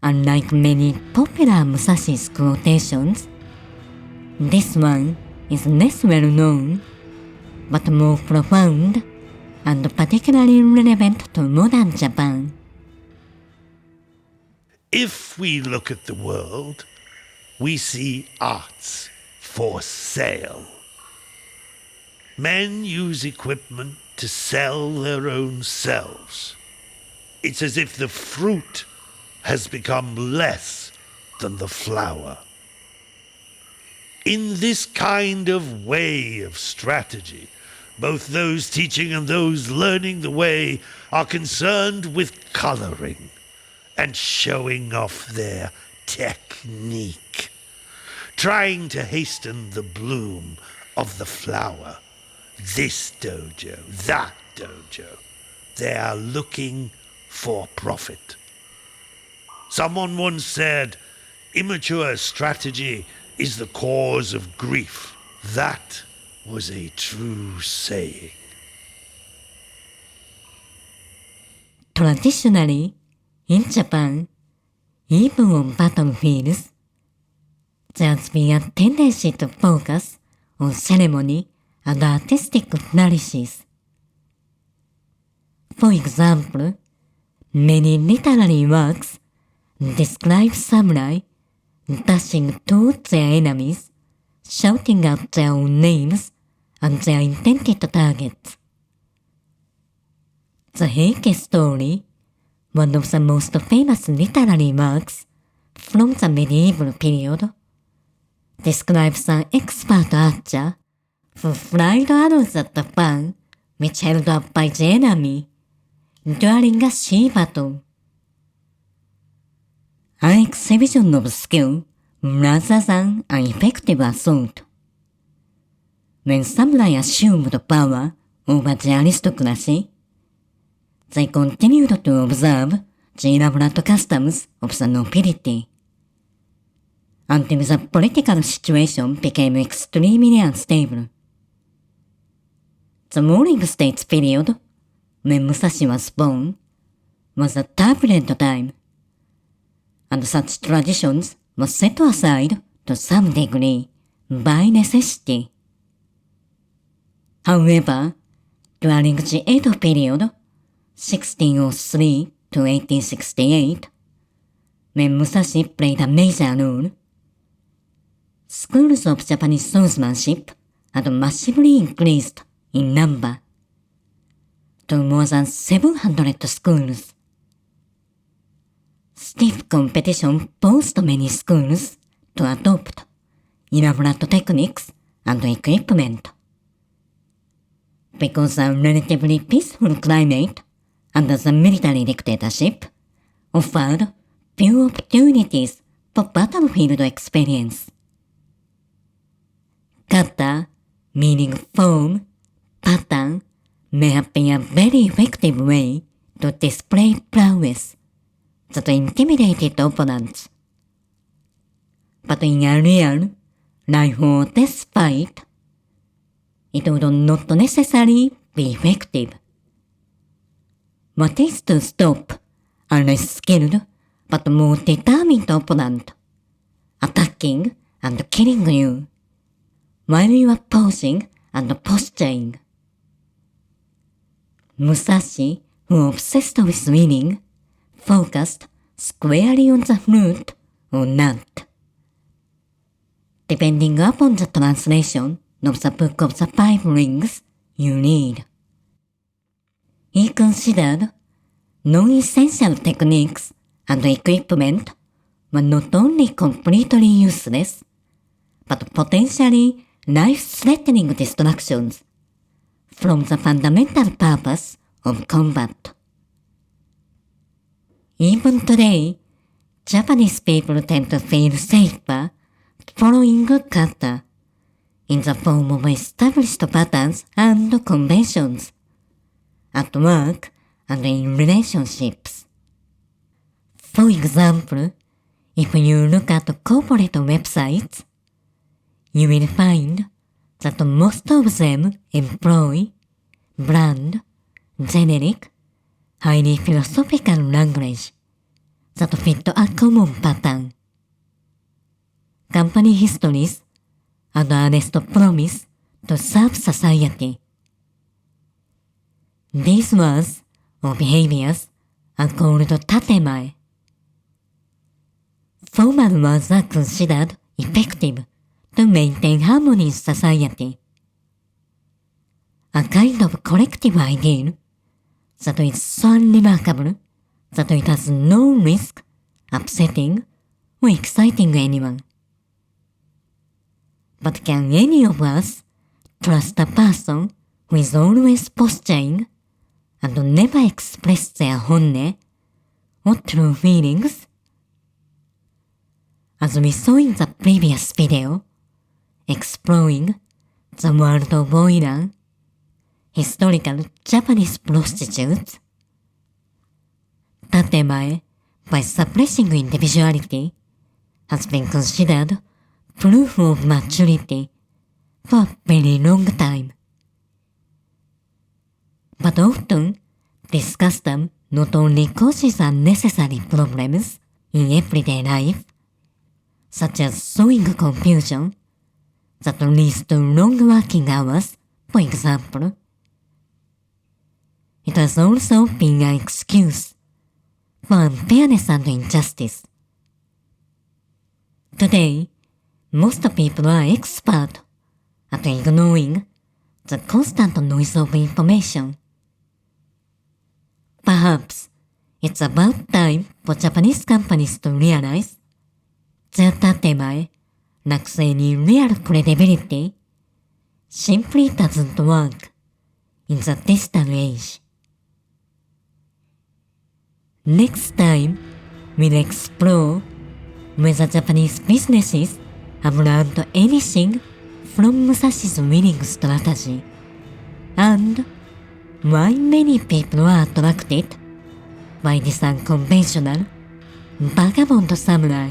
Unlike many popular Musashi's quotations, this one is less well known, but more profound and particularly relevant to modern Japan. If we look at the world, we see arts for sale. Men use equipment to sell their own selves. It's as if the fruit has become less than the flower. In this kind of way of strategy, both those teaching and those learning the way are concerned with coloring and showing off their technique, trying to hasten the bloom of the flower. This dojo, that dojo. They are looking for profit. Someone once said, immature strategy is the cause of grief. That was a true saying. Traditionally, in Japan, even on battlefields, there's been a tendency to focus on ceremony and artistic flourishes. For example, many literary works describe samurai dashing towards their enemies, shouting out their own names and their intended targets. The Heike story, one of the most famous literary works from the medieval period, describes an expert archer who fired arrows at the fan which held up by the enemy during a sea battle. An exhibition of skill rather than an effective assault. When samurai assumed power over the aristocracy, they continued to observe the elaborate customs of the nobility, until the political situation became extremely unstable. The warring states period, when Musashi was born, was a turbulent time, and such traditions were set aside to some degree by necessity. However, during the Edo period, 1603 to 1868, when Musashi played a major role, schools of Japanese swordsmanship had massively increased in number to more than 700 schools. Stiff competition forced many schools to adopt elaborate techniques and equipment. Because a relatively peaceful climate under the military dictatorship offered few opportunities for battlefield experience. Kata, meaning form, pattern, may have been a very effective way to display prowess that intimidated opponents. But in a real, life or death fight, it would not necessarily be effective. What is to stop a less skilled but more determined opponent attacking and killing you while you are posing and posturing? Musashi, who obsessed with winning, focused squarely on the fruit or nut. Depending upon the translation of the Book of the Five Rings you read. He considered non-essential techniques and equipment were not only completely useless, but potentially life-threatening distractions from the fundamental purpose of combat. Even today, Japanese people tend to feel safer following kata in the form of established patterns and conventions, at work and in relationships. For example, if you look at corporate websites, you will find that most of them employ bland, generic, highly philosophical language, that fit a common pattern. Company histories and earnest promise to serve society. These words or behaviors are called tatemae. Formal words are considered effective to maintain harmony in society. A kind of collective ideal that is so unremarkable that it has no risk upsetting or exciting anyone. But can any of us trust a person who is always posturing and never express their honne or true feelings? As we saw in the previous video, exploring the world of oiran, historical Japanese prostitutes, tatemae, by suppressing individuality, has been considered proof of maturity for a very long time. But often, this custom not only causes unnecessary problems in everyday life, such as sewing confusion that leads to long working hours, for example, it has also been an excuse for unfairness and injustice. Today, most people are expert at ignoring the constant noise of information. Perhaps it's about time for Japanese companies to realize their tatemae lacks any real credibility, simply doesn't work in the digital age. Next time, we'll explore whether Japanese businesses have learned anything from Musashi's winning strategy, and why many people are attracted by this unconventional vagabond samurai.